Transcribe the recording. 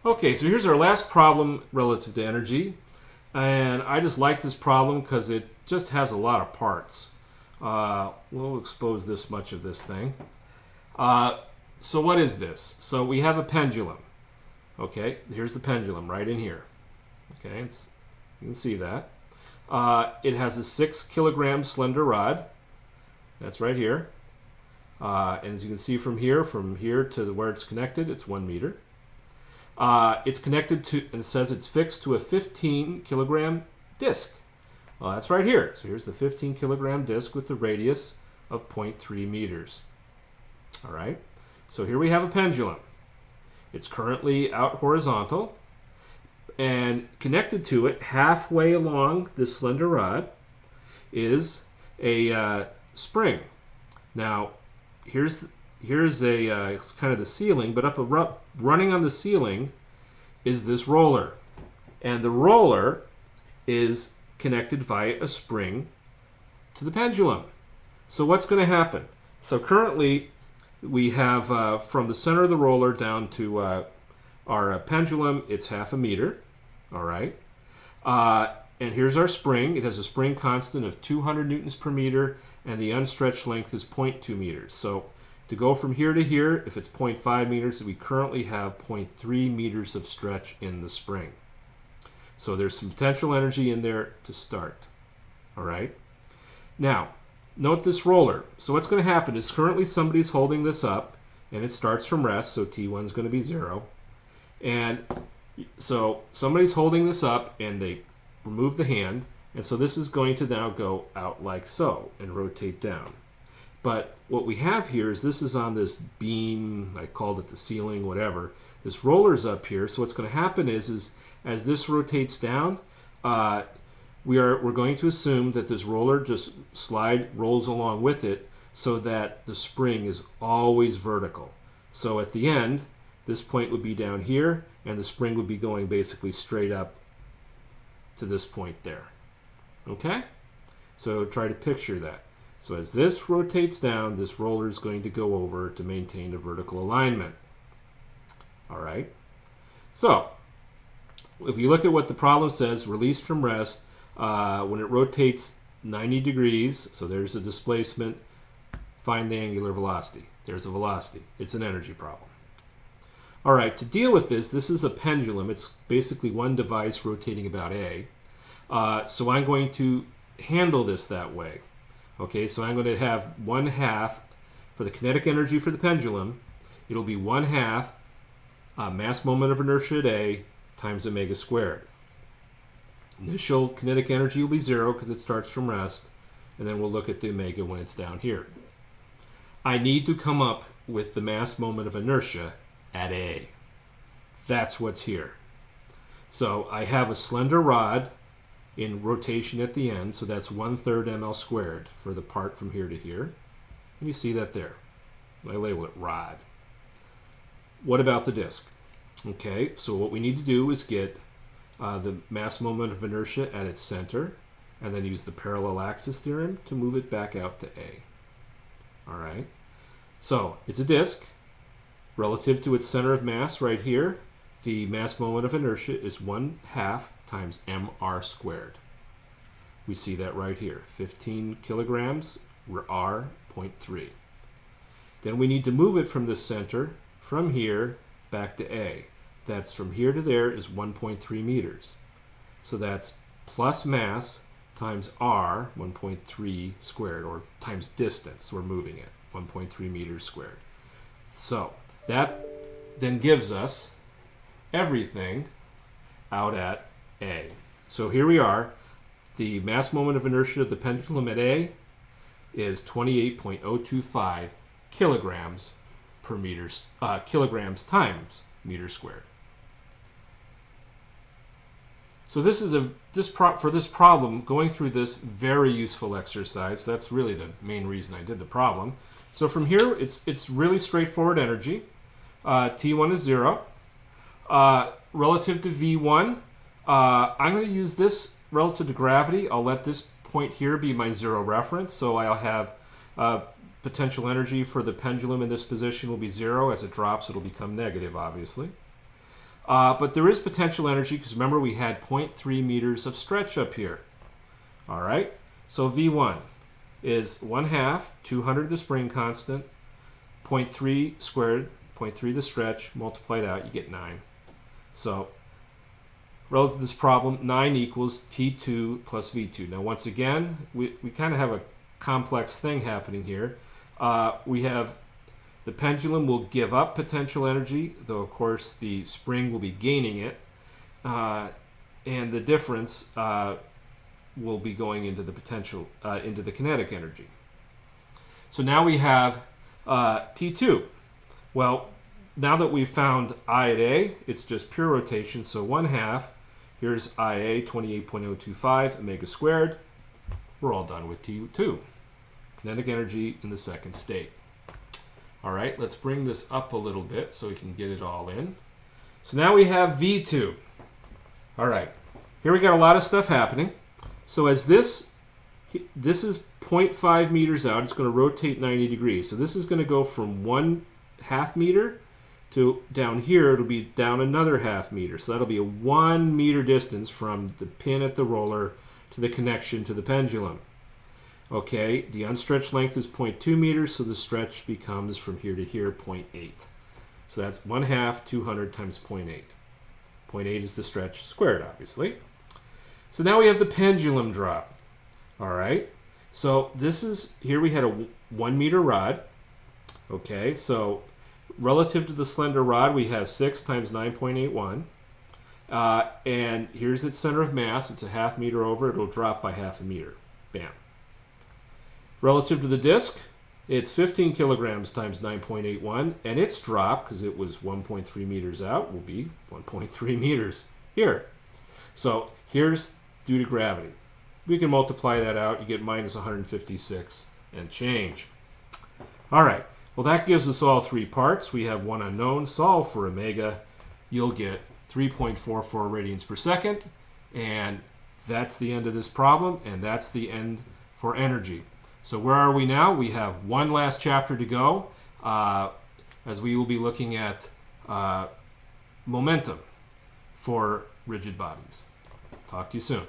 Okay, so here's our last problem relative to energy. And I just like this problem because it just has a lot of parts. We'll expose this much of this thing. So what is this? So we have a pendulum. Okay, here's the pendulum right in here. Okay, you can see that. It has a 6 kilogram slender rod. That's right here. And as you can see from here to where it's connected, it's 1 meter. It's connected to, and it says it's fixed to a 15 kilogram disc. Well, that's right here. So here's the 15 kilogram disc with the radius of 0.3 meters. All right. So here we have a pendulum. It's currently out horizontal, and connected to it halfway along this slender rod is a spring. Now, here's it's kind of the ceiling, but running on the ceiling is this roller, and the roller is connected via a spring to the pendulum. So what's going to happen? So currently we have from the center of the roller down to our pendulum, it's 0.5 meter. All right. And here's our spring. It has a spring constant of 200 newtons per meter, and the unstretched length is 0.2 meters. So to go from here to here, if it's 0.5 meters, we currently have 0.3 meters of stretch in the spring. So there's some potential energy in there to start. All right. Now, note this roller. So what's going to happen is currently somebody's holding this up, and it starts from rest, so T1 is going to be 0. And so somebody's holding this up, and they remove the hand, and so this is going to now go out like so and rotate down. But what we have here is this is on this beam, I called it the ceiling, whatever. This roller's up here, so what's going to happen is as this rotates down, we're going to assume that this roller just rolls along with it so that the spring is always vertical. So at the end, this point would be down here, and the spring would be going basically straight up to this point there. Okay? So try to picture that. So as this rotates down, this roller is going to go over to maintain a vertical alignment. All right? So if you look at what the problem says, released from rest, when it rotates 90 degrees, so there's a displacement, find the angular velocity. There's a velocity. It's an energy problem. All right, to deal with this is a pendulum. It's basically one device rotating about A. So I'm going to handle this that way. Okay, so I'm going to have 1/2 for the kinetic energy for the pendulum. It'll be 1/2 mass moment of inertia at A times omega squared. Initial kinetic energy will be 0 because it starts from rest, and then we'll look at the omega when it's down here. I need to come up with the mass moment of inertia at A. That's what's here. So I have a slender rod in rotation at the end, so that's 1/3 ml squared for the part from here to here. And you see that there. I label it rod. What about the disk? Okay, so what we need to do is get the mass moment of inertia at its center, and then use the parallel axis theorem to move it back out to A. All right. So it's a disk. Relative to its center of mass right here, the mass moment of inertia is 1/2 times mr squared. We see that right here, 15 kilograms, r 0.3. Then we need to move it from the center, from here, back to A. That's from here to there is 1.3 meters. So that's plus mass times r, 1.3 squared, or times distance, we're moving it, 1.3 meters squared. So that then gives us everything out at A. So here we are. The mass moment of inertia of the pendulum at A is 28.025 kilograms per meters, kilograms times meter squared. So this is for this problem, going through this very useful exercise. That's really the main reason I did the problem. So from here, it's really straightforward energy. T1 is 0. Relative to V1, I'm going to use this relative to gravity. I'll let this point here be my 0 reference. So I'll have potential energy for the pendulum in this position will be 0. As it drops, it'll become negative, obviously. But there is potential energy because remember we had 0.3 meters of stretch up here. All right, so V1 is 1/2, 200 the spring constant, 0.3 squared, 0.3 the stretch, multiplied out, you get 9. So relative to this problem, 9 equals T2 plus V2. Now once again, we kind of have a complex thing happening here. We have the pendulum will give up potential energy, though of course the spring will be gaining it, and the difference will be going into the potential, into the kinetic energy. So now we have T2. Well, now that we've found I at A, it's just pure rotation, so 1/2. Here's IA, 28.025 omega squared. We're all done with T2. Kinetic energy in the second state. All right, let's bring this up a little bit so we can get it all in. So now we have V2. All right, here we got a lot of stuff happening. So as this is 0.5 meters out, it's going to rotate 90 degrees. So this is going to go from 1/2 meter to down here, it'll be down another 1/2 meter. So that'll be a 1 meter distance from the pin at the roller to the connection to the pendulum. Okay, the unstretched length is 0.2 meters, so the stretch becomes from here to here 0.8. So that's 1/2, 200 times 0.8. 0.8 is the stretch squared, obviously. So now we have the pendulum drop. All right, so this is, here we had a 1 meter rod. Okay, so relative to the slender rod, we have 6 times 9.81. And here's its center of mass. It's a 1/2 meter over. It'll drop by 1/2 meter. Bam. Relative to the disc, it's 15 kilograms times 9.81, and its drop, because it was 1.3 meters out, will be 1.3 meters here. So here's due to gravity. We can multiply that out. You get minus 156 and change. All right. Well, that gives us all 3 parts. We have one unknown. Solve for omega. You'll get 3.44 radians per second. And that's the end of this problem. And that's the end for energy. So where are we now? We have one last chapter to go, as we will be looking at momentum for rigid bodies. Talk to you soon.